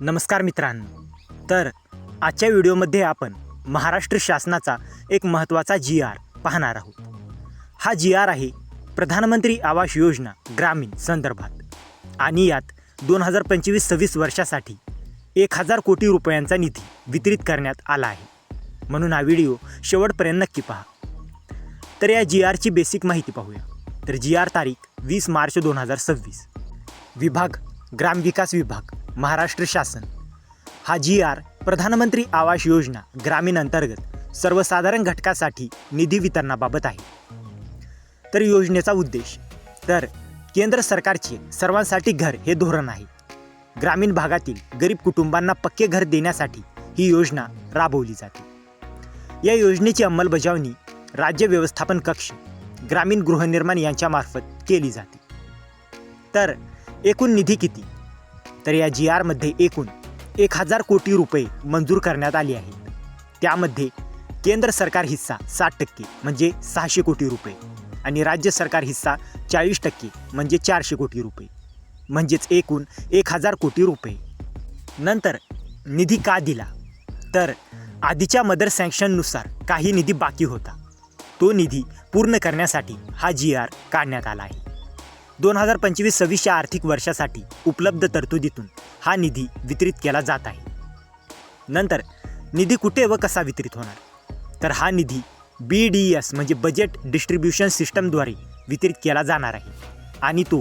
नमस्कार मित्रांनो, तर आजच्या व्हिडिओमध्ये आपण महाराष्ट्र शासनाचा एक महत्त्वाचा जी.आर. पाहणार आहोत. हा जी.आर. आहे प्रधानमंत्री आवास योजना ग्रामीण संदर्भात आणि यात 2025-26 वर्षासाठी 1000 कोटी रुपयांचा निधी वितरित करण्यात आला आहे. म्हणून हा व्हिडिओ शेवटपर्यंत नक्की पहा. तर या जी.आर.ची बेसिक माहिती पाहूया. तर जी.आर. तारीख 20 मार्च 2026. विभाग ग्रामविकास विभाग महाराष्ट्र शासन. हा जी.आर. प्रधानमंत्री आवास योजना ग्रामीण अंतर्गत सर्वसाधारण घटकासाठी निधी वितरणाबाबत आहे. तर योजनेचा उद्देश, तर केंद्र सरकारचे सर्वांसाठी घर हे धोरण आहे. ग्रामीण भागातील गरीब कुटुंबांना पक्के घर देण्यासाठी ही योजना राबवली जाते. या योजनेची अंमलबजावणी राज्य व्यवस्थापन कक्ष, ग्रामीण गृहनिर्माण यांच्यामार्फत केली जाते. तर एकूण निधी किती? तर या जी.आर.मध्ये एकूण 1000 कोटी रुपये मंजूर करण्यात आले आहेत. त्यामध्ये केंद्र सरकार हिस्सा 60% म्हणजे 600 कोटी रुपये आणि राज्य सरकार हिस्सा 40% म्हणजे 400 कोटी रुपये, म्हणजेच एकूण 1000 कोटी रुपये. नंतर निधी का दिला? तर आधीच्या मदर सँक्शननुसार काही निधी बाकी होता. तो निधी पूर्ण करण्यासाठी हा जी.आर. काढण्यात आला आहे. 2025-26 आर्थिक वर्षासाठी उपलब्ध तरतुदीतून हा निधी वितरित केला जात आहे. नंतर निधी कुठे व कसा वितरित होणार? तर हा निधी BDS म्हणजे बजेट डिस्ट्रीब्युशन सिस्टमद्वारे वितरित केला जाणार आहे आणि तो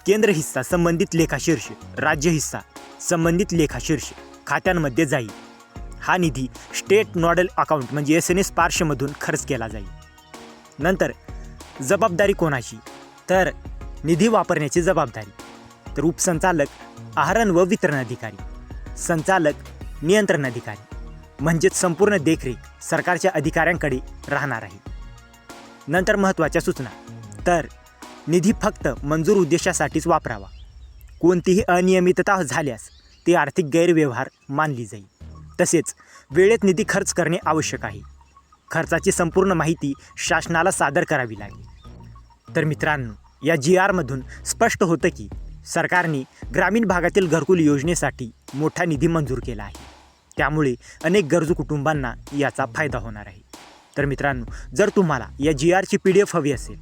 केंद्र हिस्सा संबंधित लेखाशीर्ष, राज्य हिस्सा संबंधित लेखाशीर्ष खात्यांमध्ये जाईल. हा निधी स्टेट नोडल अकाउंट म्हणजे SNS पार्श्वमधून खर्च केला जाईल. नंतर जबाबदारी कोणाची? तर निधी वापरण्याची जबाबदारी, तर उपसंचालक आहरण व वितरण अधिकारी, संचालक नियंत्रण अधिकारी, म्हणजेच संपूर्ण देखरेख सरकारच्या अधिकाऱ्यांकडे राहणार आहे. नंतर महत्त्वाच्या सूचना, तर निधी फक्त मंजूर उद्देशासाठीच वापरावा. कोणतीही अनियमितता झाल्यास ते आर्थिक गैरव्यवहार मानली जाईल. तसेच वेळेत निधी खर्च करणे आवश्यक आहे. खर्चाची संपूर्ण माहिती शासनाला सादर करावी लागेल. तर मित्रांनो, या जी.आर.मधून स्पष्ट होतं की सरकारने ग्रामीण भागातील घरकुल योजनेसाठी मोठा निधी मंजूर केला आहे. त्यामुळे अनेक गरजू कुटुंबांना याचा फायदा होणार आहे. तर मित्रांनो, जर तुम्हाला या जी.आर.ची PDF हवी असेल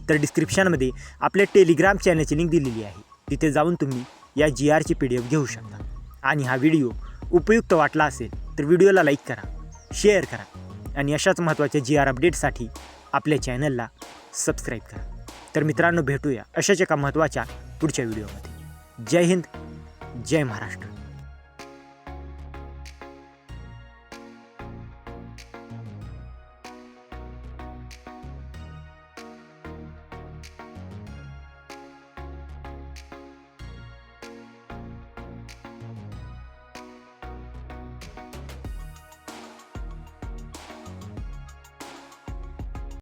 तर डिस्क्रिप्शनमध्ये आपल्या टेलिग्राम चॅनलची लिंक दिलेली आहे. तिथे जाऊन तुम्ही या जी.आर.ची PDF घेऊ शकता. आणि हा व्हिडिओ उपयुक्त वाटला असेल तर व्हिडिओला लाईक करा, शेअर करा आणि अशाच महत्त्वाच्या जी.आर. अपडेटसाठी आपल्या चॅनलला सबस्क्राईब करा. तर मित्रांनो, भेटूया अशाच एका महत्त्वाच्या पुढच्या व्हिडिओमध्ये. जय हिंद, जय महाराष्ट्र.